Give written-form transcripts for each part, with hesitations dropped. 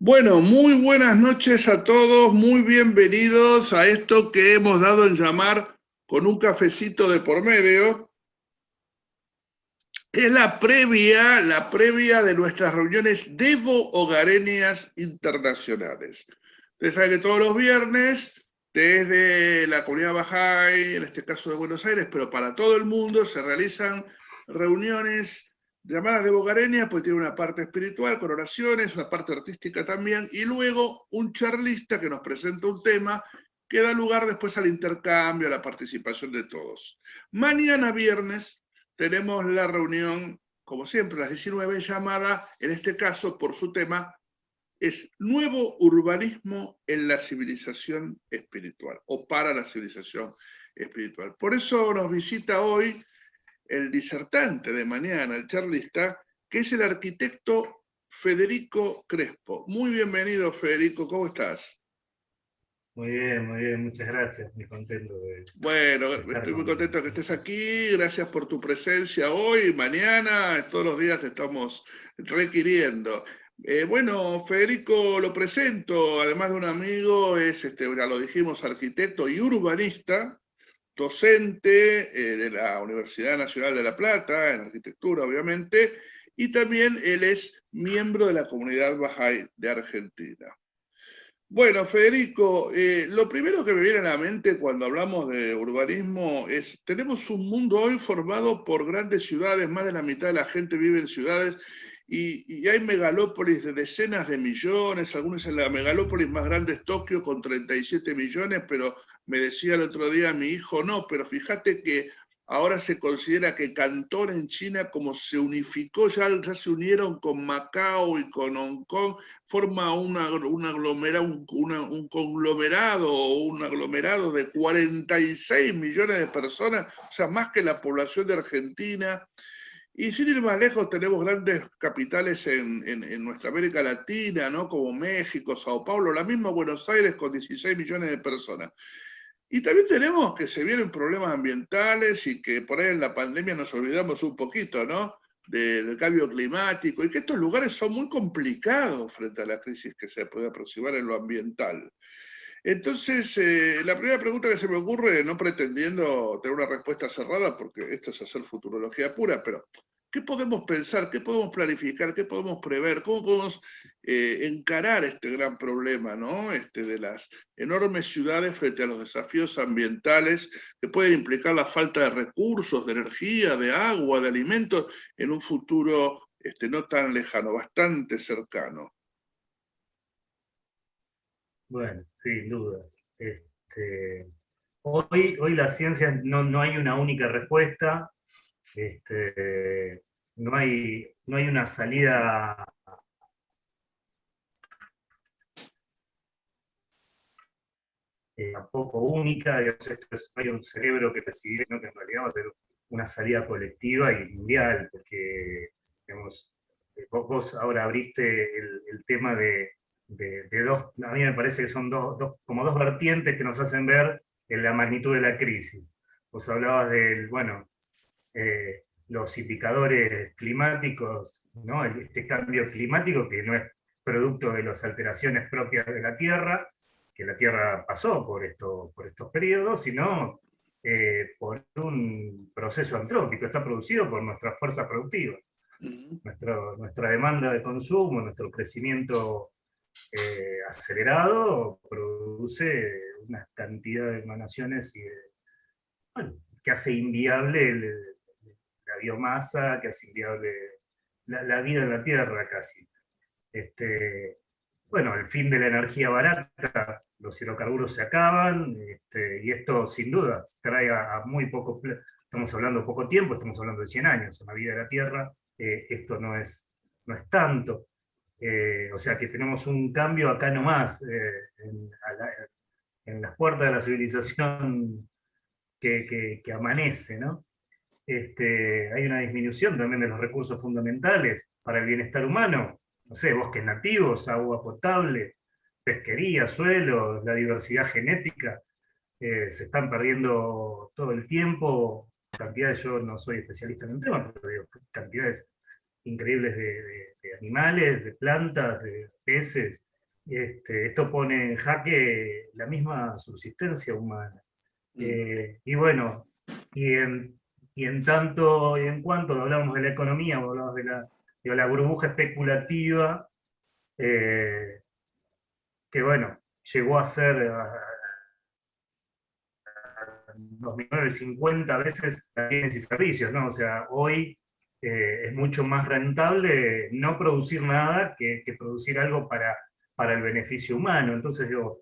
Bueno, muy buenas noches a todos, muy bienvenidos a esto que hemos dado en llamar con un cafecito de por medio, que es la previa de nuestras reuniones devo-hogareñas internacionales. Ustedes saben que todos los viernes, desde la comunidad Bahá'í, en este caso de Buenos Aires, pero para todo el mundo, se realizan reuniones llamadas devo-hogareñas, pues tiene una parte espiritual con oraciones, una parte artística también, y luego un charlista que nos presenta un tema que da lugar después al intercambio, a la participación de todos. Mañana viernes tenemos la reunión, como siempre, a las 19, llamada, en este caso, por su tema, es Nuevo Urbanismo en la Civilización Espiritual, o para la civilización espiritual. Por eso nos visita hoy el disertante de mañana, el charlista, que es el arquitecto Federico Crespo. Muy bienvenido, Federico, ¿cómo estás? Muy bien, muchas gracias. Muy contento Bueno, de estar estoy muy con contento que estés aquí. Gracias por tu presencia hoy, mañana, todos los días te estamos requiriendo. Bueno, Federico lo presento, además de un amigo, es, ya lo dijimos, arquitecto y urbanista, docente de la Universidad Nacional de La Plata, en arquitectura, obviamente, y también él es miembro de la comunidad Bahá'í de Argentina. Bueno, Federico, lo primero que me viene a la mente cuando hablamos de urbanismo es, tenemos un mundo hoy formado por grandes ciudades, más de la mitad de la gente vive en ciudades y hay megalópolis de decenas de millones, algunos en la megalópolis más grande es Tokio con 37 millones, pero me decía el otro día mi hijo, no, pero fíjate que ahora se considera que Cantón en China, como se unificó, ya se unieron con Macao y con Hong Kong, forma un conglomerado o un aglomerado de 46 millones de personas, o sea, más que la población de Argentina. Y sin ir más lejos, tenemos grandes capitales en nuestra América Latina, ¿no? Como México, Sao Paulo, la misma Buenos Aires con 16 millones de personas. Y también tenemos que se vienen problemas ambientales y que por ahí en la pandemia nos olvidamos un poquito, ¿no? Del cambio climático y que estos lugares son muy complicados frente a la crisis que se puede aproximar en lo ambiental. Entonces, la primera pregunta que se me ocurre, no pretendiendo tener una respuesta cerrada, porque esto es hacer futurología pura, pero ¿qué podemos pensar? ¿Qué podemos planificar? ¿Qué podemos prever? ¿Cómo podemos encarar este gran problema, ¿no? De las enormes ciudades frente a los desafíos ambientales que pueden implicar la falta de recursos, de energía, de agua, de alimentos en un futuro no tan lejano, bastante cercano. bueno, sin dudas. Hoy la ciencia no hay una única respuesta, no hay una salida tampoco única, digamos, no hay un cerebro que decidir, sino que en realidad va a ser una salida colectiva y mundial, porque digamos, vos ahora abriste el tema de dos, a mí me parece que son como dos vertientes que nos hacen ver en la magnitud de la crisis. Vos hablabas del, bueno, los indicadores climáticos, ¿no? Este cambio climático que no es producto de las alteraciones propias de la Tierra, que la Tierra pasó por estos periodos, sino por un proceso antrópico, está producido por nuestras fuerzas productivas, Uh nuestra demanda de consumo, nuestro crecimiento acelerado produce una cantidad de emanaciones bueno, que hace inviable la biomasa, que hace inviable la vida en la Tierra casi. Este, bueno, el fin de la energía barata, los hidrocarburos se acaban, y esto sin duda trae a muy poco, estamos hablando de poco tiempo, estamos hablando de 100 años en la vida de la Tierra, esto no es tanto. O sea que tenemos un cambio acá nomás, en las puertas de la civilización que amanece, ¿no? Hay una disminución también de los recursos fundamentales para el bienestar humano, no sé, bosques nativos, agua potable, pesquería, suelo, la diversidad genética, se están perdiendo todo el tiempo, cantidades, yo no soy especialista en el tema, pero digo, cantidades increíbles de animales, de plantas, de peces. Esto pone en jaque la misma subsistencia humana. Y bueno, y en, y en tanto y en cuanto hablamos de la economía, hablamos de la burbuja especulativa, eh, que bueno, llegó a ser 2.950 veces bienes y servicios, ¿no? O sea, hoy es mucho más rentable no producir nada que producir algo para el beneficio humano. Entonces, digo,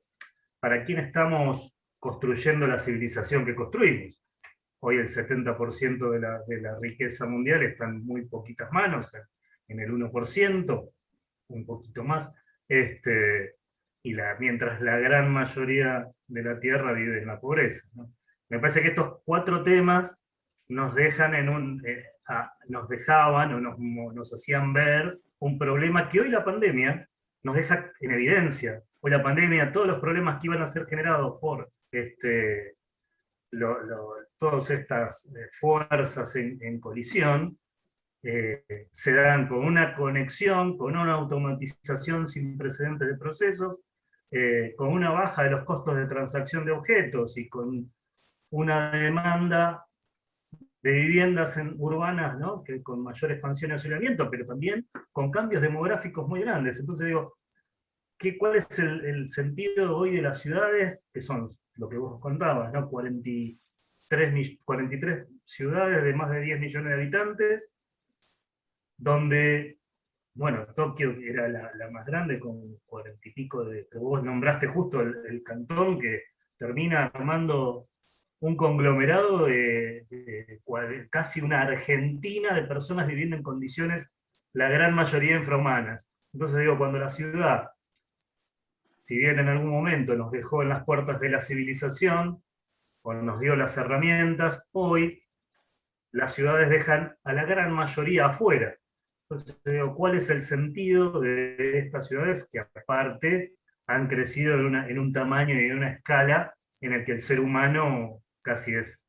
¿para quién estamos construyendo la civilización que construimos? Hoy el 70% de la riqueza mundial está en muy poquitas manos, en el 1%, un poquito más. Mientras la gran mayoría de la Tierra vive en la pobreza, ¿no? Me parece que estos cuatro temas nos dejan nos dejaban o nos hacían ver un problema que hoy la pandemia nos deja en evidencia. Hoy la pandemia, todos los problemas que iban a ser generados por todas estas fuerzas en colisión, se dan con una conexión, con una automatización sin precedentes de procesos, con una baja de los costos de transacción de objetos y con una demanda de viviendas urbanas, ¿no? Que con mayor expansión y aislamiento, pero también con cambios demográficos muy grandes. Entonces digo, ¿cuál es el sentido hoy de las ciudades, que son lo que vos contabas, ¿no? 43 ciudades de más de 10 millones de habitantes, donde, bueno, Tokio era la más grande, con 40 y pico que vos nombraste justo el cantón, que termina armando un conglomerado de casi una Argentina de personas viviendo en condiciones, la gran mayoría infrahumanas. Entonces digo, cuando la ciudad, si bien en algún momento nos dejó en las puertas de la civilización, o nos dio las herramientas, hoy las ciudades dejan a la gran mayoría afuera. Entonces digo, ¿cuál es el sentido de estas ciudades que aparte han crecido en un tamaño y en una escala en el que el ser humano casi es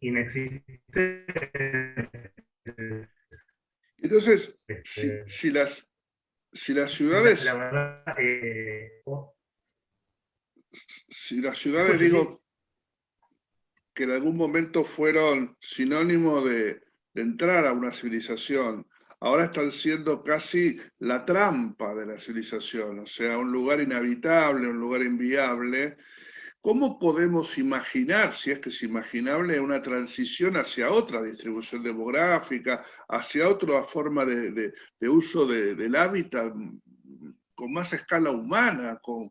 inexistente? Entonces, si las ciudades, La verdad, si las ciudades, digo, que en algún momento fueron sinónimo de entrar a una civilización, ahora están siendo casi la trampa de la civilización, o sea, un lugar inhabitable, un lugar inviable. ¿Cómo podemos imaginar, si es que es imaginable, una transición hacia otra distribución demográfica, hacia otra forma de uso del hábitat con más escala humana, con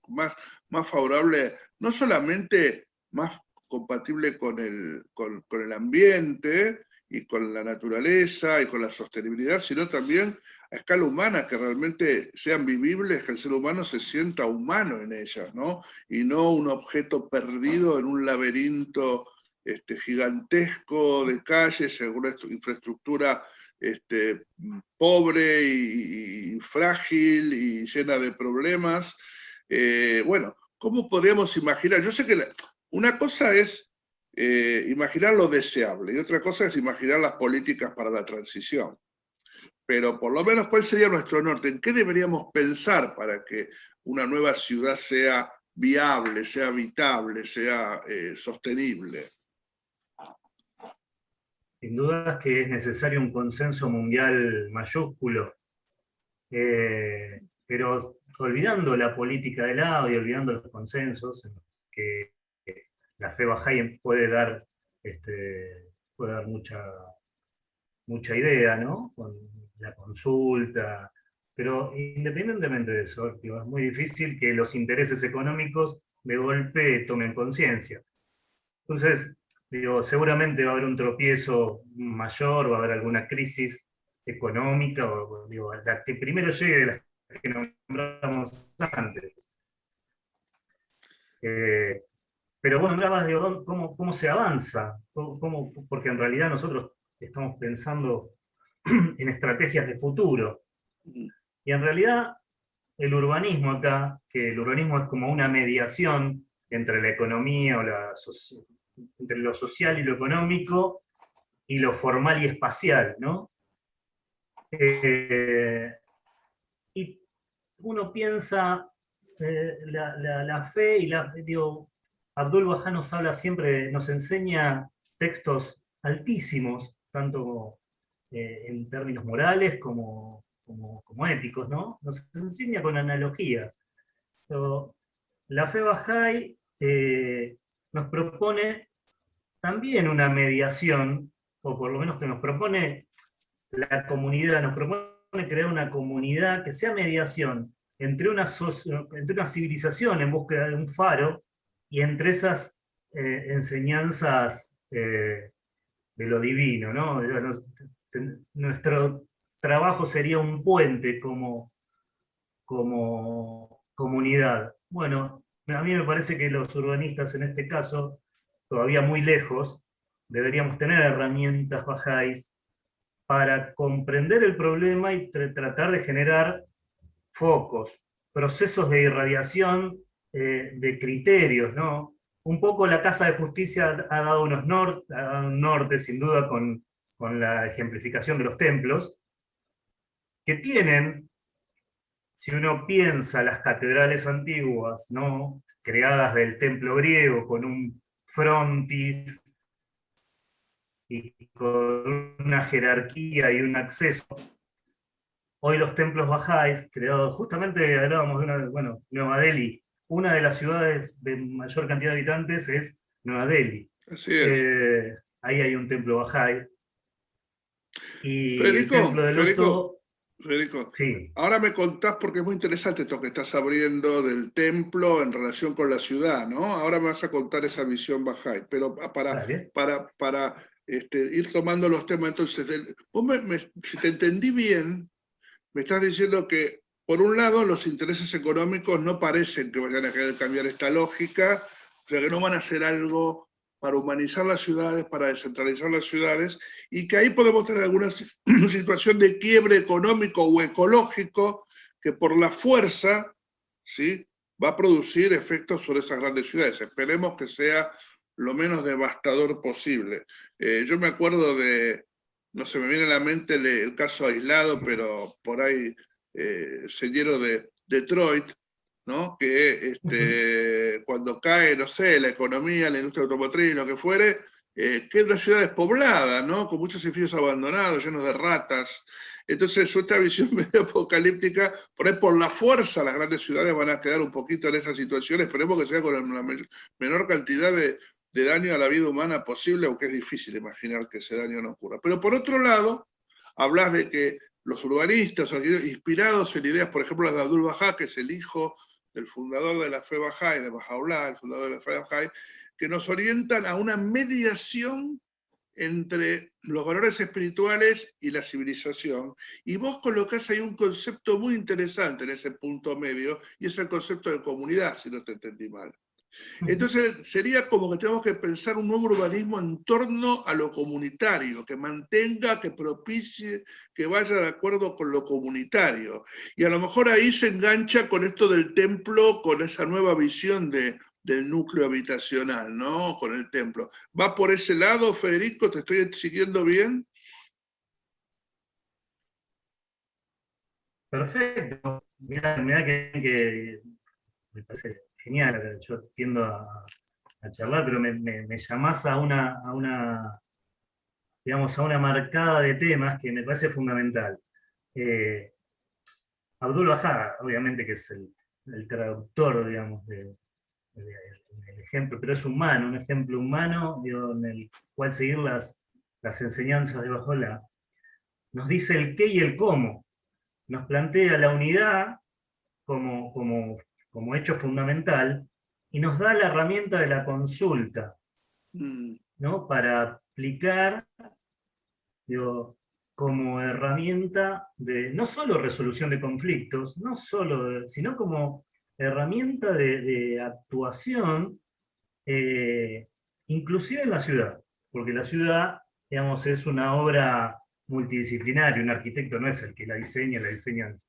más favorable, no solamente más compatible con el ambiente y con la naturaleza y con la sostenibilidad, sino también a escala humana, que realmente sean vivibles, que el ser humano se sienta humano en ellas, ¿no? Y no un objeto perdido en un laberinto gigantesco de calles, en una infraestructura pobre y frágil y llena de problemas. Bueno, ¿cómo podríamos imaginar? Yo sé que una cosa es imaginar lo deseable y otra cosa es imaginar las políticas para la transición. Pero por lo menos, ¿cuál sería nuestro norte? ¿En qué deberíamos pensar para que una nueva ciudad sea viable, sea habitable, sea sostenible? Sin duda es que es necesario un consenso mundial mayúsculo, pero olvidando la política de lado y olvidando los consensos que la fe Bahá'í puede dar mucha idea, ¿no? Con la consulta, pero independientemente de eso, digo, es muy difícil que los intereses económicos de golpe tomen conciencia. Entonces, digo, seguramente va a haber un tropiezo mayor, va a haber alguna crisis económica, o digo, la que primero llegue de las que nombramos antes. Pero bueno, hablabas de cómo se avanza, porque en realidad nosotros estamos pensando en estrategias de futuro. Y en realidad el urbanismo acá, que el urbanismo es como una mediación entre la economía entre lo social y lo económico y lo formal y espacial, ¿no? Y uno piensa la fe y digo, Abdul Bahá nos habla siempre, nos enseña textos altísimos, tanto en términos morales como éticos, ¿no? Nos enseña con analogías. Pero la fe Bahá'í nos propone también una mediación, o por lo menos que nos propone la comunidad, nos propone crear una comunidad que sea mediación entre entre una civilización en búsqueda de un faro y entre esas enseñanzas de lo divino, ¿no? Nuestro trabajo sería un puente como comunidad. Bueno, a mí me parece que los urbanistas en este caso, todavía muy lejos, deberíamos tener herramientas bajáis para comprender el problema y tratar de generar focos, procesos de irradiación de criterios, ¿no? Un poco la Casa de Justicia ha dado ha dado un norte, sin duda, con la ejemplificación de los templos, que tienen, si uno piensa las catedrales antiguas, ¿no? Creadas del templo griego con un frontis y con una jerarquía y un acceso. Hoy los templos bajáis, creados, justamente hablábamos de Nueva Delhi, una de las ciudades de mayor cantidad de habitantes es Nueva Delhi. Así es. Ahí hay un templo bajáis. Y el Federico, templo del Loto, Federico, sí. ahora me contás porque es muy interesante esto que estás abriendo del templo en relación con la ciudad, ¿no? Ahora me vas a contar esa visión Bahá'í, pero para ir tomando los temas, entonces, si te entendí bien, me estás diciendo que, por un lado, los intereses económicos no parecen que vayan a querer cambiar esta lógica, o sea, que no van a hacer algo para humanizar las ciudades, para descentralizar las ciudades, y que ahí podemos tener alguna situación de quiebre económico o ecológico que por la fuerza, ¿sí?, va a producir efectos sobre esas grandes ciudades. Esperemos que sea lo menos devastador posible. Yo me acuerdo no se me viene a la mente el caso aislado, pero por ahí señero de Detroit, ¿no? Que cuando cae, no sé, la economía, la industria automotriz, lo que fuere, queda una ciudad despoblada, ¿no? Con muchos edificios abandonados, llenos de ratas. Entonces, esta visión medio apocalíptica, por ahí por la fuerza las grandes ciudades van a quedar un poquito en esa situación. Esperemos que sea con la menor cantidad de daño a la vida humana posible, aunque es difícil imaginar que ese daño no ocurra. Pero por otro lado, hablas de que los urbanistas, inspirados en ideas, por ejemplo, las de Abdul Bahá, que es el hijo del fundador de la fe Bahá'í, de Bahá'u'lláh, el fundador de la fe Bahá'í, que nos orientan a una mediación entre los valores espirituales y la civilización. Y vos colocás ahí un concepto muy interesante en ese punto medio, y es el concepto de comunidad, si no te entendí mal. Entonces sería como que tenemos que pensar un nuevo urbanismo en torno a lo comunitario, que mantenga, que propicie, que vaya de acuerdo con lo comunitario. Y a lo mejor ahí se engancha con esto del templo, con esa nueva visión del núcleo habitacional, ¿no? Con el templo. ¿Va por ese lado, Federico? ¿Te estoy siguiendo bien? Perfecto. Mirá que me parece genial. Yo tiendo a charlar, pero me llamás digamos, a una marcada de temas que me parece fundamental. Abdul Bahá, obviamente que es el traductor, digamos, del ejemplo, pero es humano, un ejemplo humano, digo, en el cual seguir las enseñanzas de Bahá'u'lláh. Nos dice el qué y el cómo. Nos plantea la unidad como hecho fundamental y nos da la herramienta de la consulta, ¿no? Para aplicar, digo, como herramienta de no solo resolución de conflictos, sino como herramienta de actuación, inclusive en la ciudad, porque la ciudad, digamos, es una obra multidisciplinaria, un arquitecto no es el que la diseñan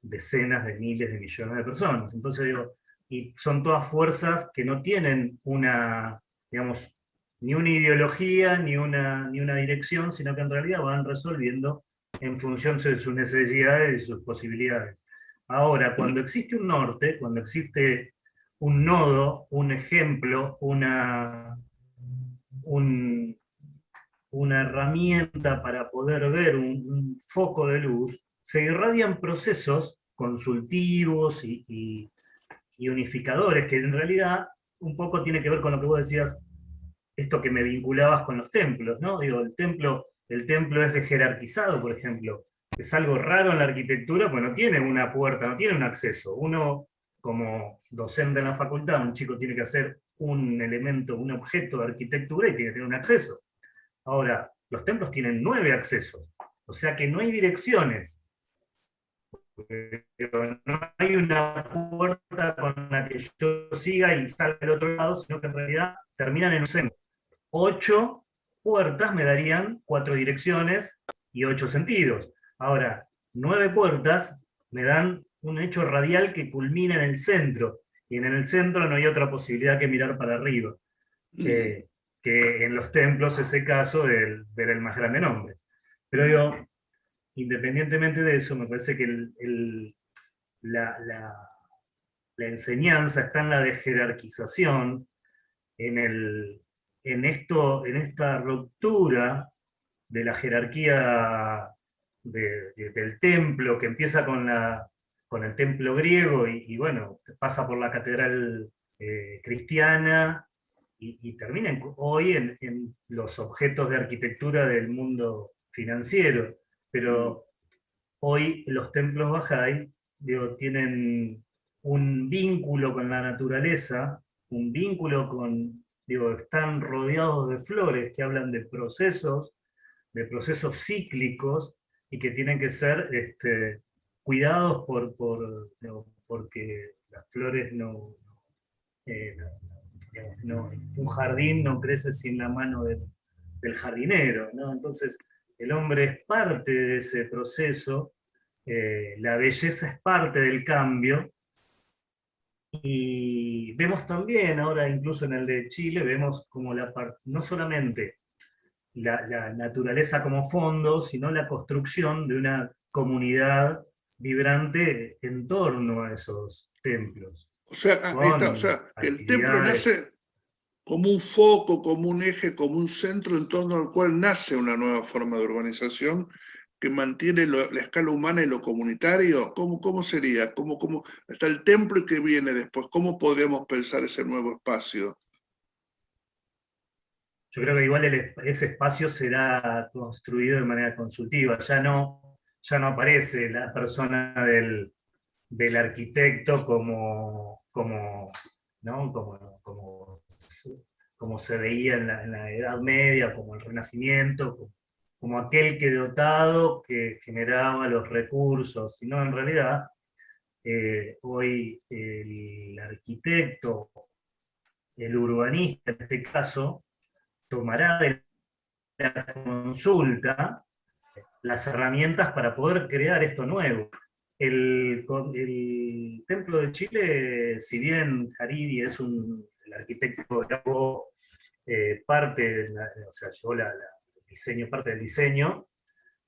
decenas de miles de millones de personas. Entonces digo, y son todas fuerzas que no tienen digamos, ni una ideología, ni una dirección, sino que en realidad van resolviendo en función de sus necesidades y sus posibilidades. Ahora, cuando existe un norte, cuando existe un nodo, un ejemplo, un- una herramienta para poder ver un foco de luz, se irradian procesos consultivos y unificadores, que en realidad un poco tiene que ver con lo que vos decías, esto que me vinculabas con los templos, ¿no? Digo, el templo es de jerarquizado, por ejemplo. Es algo raro en la arquitectura, pues no tiene una puerta, no tiene un acceso. Uno, como docente en la facultad, un chico tiene que hacer un elemento, un objeto de arquitectura y tiene que tener un acceso. Ahora, los templos tienen 9 accesos, o sea que no hay direcciones. Pero no hay una puerta con la que yo siga y salga del otro lado, sino que en realidad terminan en un centro. 8 puertas me darían 4 direcciones y 8 sentidos. Ahora, 9 puertas me dan un hecho radial que culmina en el centro, y en el centro no hay otra posibilidad que mirar para arriba, que en los templos ese caso del ver el más grande nombre. Pero digo, independientemente de eso, me parece que la, la, la enseñanza está en la de jerarquización, en, en esta ruptura de la jerarquía del templo, que empieza con el templo griego y bueno, pasa por la catedral cristiana y termina hoy en los objetos de arquitectura del mundo financiero. Pero hoy los templos Bahá'í, digo, tienen un vínculo con la naturaleza, un vínculo con, digo, están rodeados de flores que hablan de procesos cíclicos y que tienen que ser cuidados digo, porque las flores eh, un jardín no crece sin la mano del jardinero, ¿no? Entonces, el hombre es parte de ese proceso, la belleza es parte del cambio, y vemos también, ahora incluso en el de Chile, vemos como no solamente la naturaleza como fondo, sino la construcción de una comunidad vibrante en torno a esos templos, O sea, ahí está, o con sea, que el templo actividades. nace como un foco, como un eje, como un centro en torno al cual nace una nueva forma de urbanización que mantiene la escala humana y lo comunitario. ¿Cómo sería? ¿Cómo está el templo y qué viene después? ¿Cómo podríamos pensar ese nuevo espacio? Yo creo que igual ese espacio será construido de manera consultiva, ya no aparece la persona del arquitecto ¿no? Como se veía en la Edad Media, como el Renacimiento, como aquel que dotado que generaba los recursos, sino en realidad hoy el arquitecto, el urbanista en este caso, tomará de la consulta las herramientas para poder crear esto nuevo. El Templo de Chile, si bien Hariri es el arquitecto que parte, o sea, llevó diseño, parte del diseño,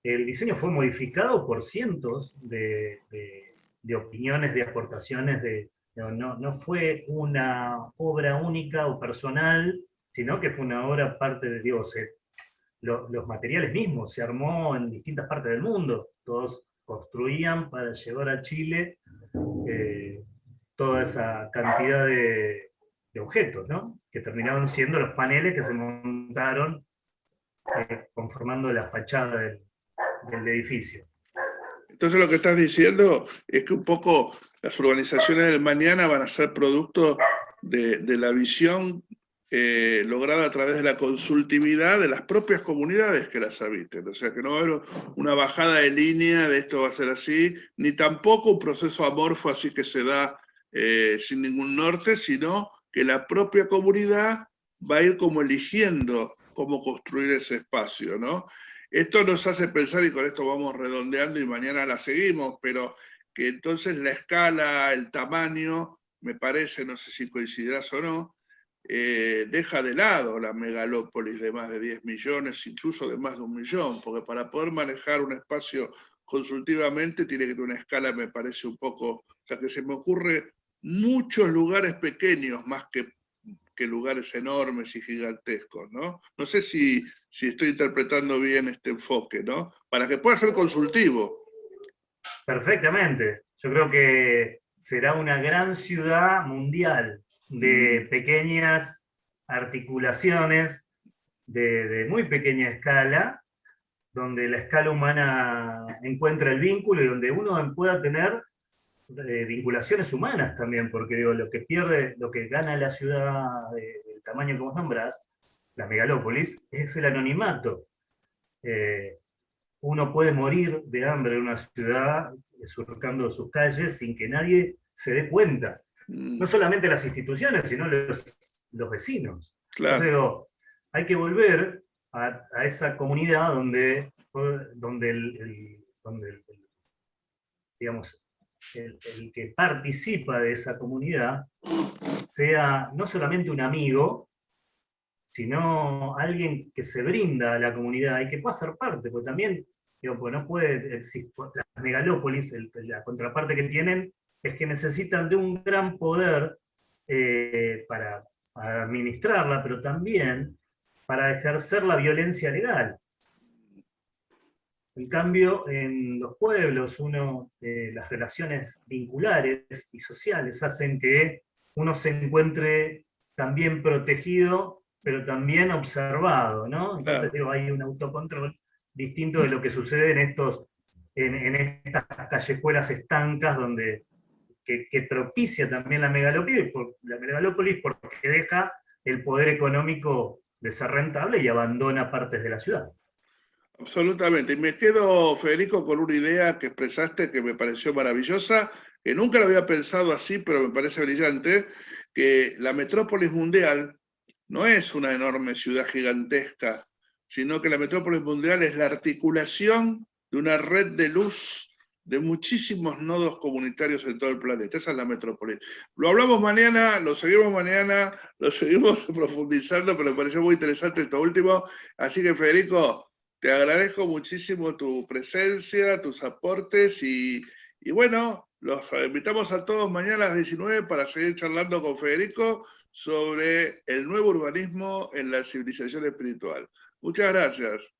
el diseño fue modificado por cientos de opiniones, de aportaciones, no fue una obra única o personal, sino que fue una obra parte de Dios. Los materiales mismos se armó en distintas partes del mundo, todos construían para llevar a Chile eh, toda esa cantidad de objetos, ¿no? Que terminaron siendo los paneles que se montaron conformando la fachada del edificio. Entonces lo que estás diciendo es que un poco las urbanizaciones del mañana van a ser producto de la visión lograda a través de la consultividad de las propias comunidades que las habiten. O sea, que no va a haber una bajada de línea de esto va a ser así, ni tampoco un proceso amorfo así que se da sin ningún norte, sino que la propia comunidad va a ir como eligiendo cómo construir ese espacio, ¿no? Esto nos hace pensar, y con esto vamos redondeando y mañana la seguimos, pero que entonces la escala, el tamaño, me parece, no sé si coincidirás o no, deja de lado la megalópolis de más de 10 millones, incluso de más de 1 millón, porque para poder manejar un espacio consultivamente tiene que tener una escala, me parece un poco, o sea, que se me ocurre muchos lugares pequeños más que lugares enormes y gigantescos, ¿no? No sé si estoy interpretando bien este enfoque, ¿no? Para que pueda ser consultivo. Perfectamente. Yo creo que será una gran ciudad mundial de pequeñas articulaciones de muy pequeña escala, donde la escala humana encuentra el vínculo y donde uno pueda tener vinculaciones humanas también, porque digo, lo que pierde, lo que gana la ciudad del tamaño que vos nombrás, la megalópolis, es el anonimato. Uno puede morir de hambre en una ciudad surcando sus calles sin que nadie se dé cuenta. No solamente las instituciones, sino los vecinos. Claro. Entonces digo, hay que volver a esa comunidad donde digamos, el que participa de esa comunidad sea no solamente un amigo, sino alguien que se brinda a la comunidad y que pueda ser parte, porque también, digo, pues no puede existir, las megalópolis, la contraparte que tienen es que necesitan de un gran poder para administrarla, pero también para ejercer la violencia legal. En cambio, en los pueblos, las relaciones vinculares y sociales hacen que uno se encuentre también protegido, pero también observado, ¿no? Entonces, digo, hay un autocontrol distinto de lo que sucede en estas callejuelas estancas que propicia también la megalópolis porque deja el poder económico de ser rentable y abandona partes de la ciudad. Absolutamente. Y me quedo, Federico, con una idea que expresaste que me pareció maravillosa, que nunca lo había pensado así, pero me parece brillante, que la metrópolis mundial no es una enorme ciudad gigantesca, sino que la metrópolis mundial es la articulación de una red de luz de muchísimos nodos comunitarios en todo el planeta. Esa es la metrópolis. Lo hablamos mañana, lo seguimos profundizando, pero me pareció muy interesante esto último. Así que, Federico, te agradezco muchísimo tu presencia, tus aportes y bueno, los invitamos a todos mañana a las 19 para seguir charlando con Federico sobre el nuevo urbanismo en la civilización espiritual. Muchas gracias.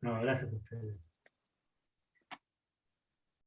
No, gracias a ustedes.